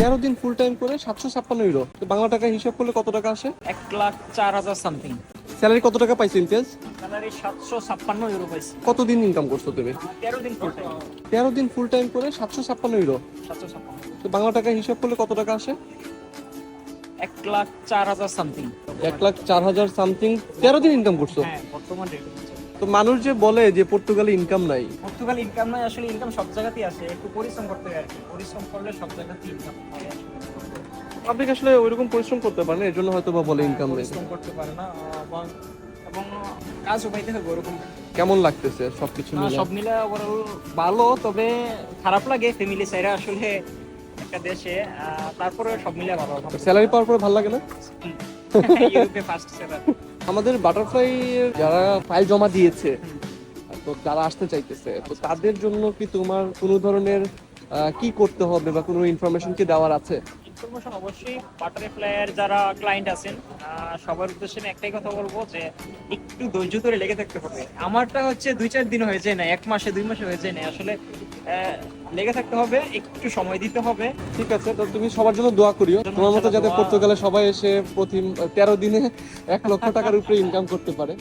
13 দিন full time করে 756 euro, তো বাংলা টাকায় হিসাব করলে কত টাকা আসে? 1,04,000 সামথিং। স্যালারি কত টাকা পাইছো ইমতিয়াজ? স্যালারি 756 ইউরো পাইছি। কতদিন ইনকাম করছো তুমি? 13 দিন ফুল টাইম। 13 দিন ফুল টাইম করে 756 ইউরো, 756, তো বাংলা টাকায় হিসাব করলে কত টাকা আসে? 1,04,000 সামথিং। 1,04,000 সামথিং। 13 দিন ইনকাম করছো? হ্যাঁ, বর্তমান রেট। তো মানুষ যে বলে যে পর্তুগালে ইনকাম নাই, পর্তুগাল ইনকাম নাই, আসলে ইনকাম সব জায়গাতেই আছে, একটু পরিশ্রম করতে হয় আর কি। পরিশ্রম করলে সব জায়গাতেই ইনকাম হয়। আপনি কি আসলে ওইরকম পরিশ্রম করতে পারেন, এর জন্য হয়তো বা বলে ইনকাম নেই। পরিশ্রম করতে পারে না এবং কাজও পাইতে হবে ওরকম। কেমন লাগতেছে সবকিছু না, মিলে? সব মিলে ওভারঅল ভালো, তবে খারাপ লাগে ফ্যামিলি সাইরা আসলে একটা দেশে। তারপরে সব মিলে ভালো। স্যালারি পাওয়ার পরে ভালো লাগে না? ইউরোপে ফার্স্ট সেলার। আমাদের বাটারফ্লাই যারা ফাইল জমা দিয়েছে, তো যারা আসতে চাইতেছে, তো তাদের জন্য কি তোমার কোনো ধরনের কি করতে হবে বা কোনো ইনফরমেশন কি দেওয়ার আছে? ইনফরমেশন অবশ্যই বাটারফ্লাইয়ের যারা ক্লায়েন্ট আছেন সবার উদ্দেশ্যে আমি একটাই কথা বলবো যে একটু ধৈর্য ধরে লেগে থাকতে হবে। আমারটা হচ্ছে 2-4 দিন হয়ে যায় না, 1 মাসে 2 মাসে হয়ে যায় না, আসলে লেগে থাকতে হবে, একটু সময় দিতে হবে। ঠিক আছে, তো তুমি সবার জন্য দোয়া করিও, তোমার মতো যাতে পর্তুগালে সবাই এসে প্রতি 13 দিনে 1 লক্ষ টাকার উপরে ইনকাম করতে পারে।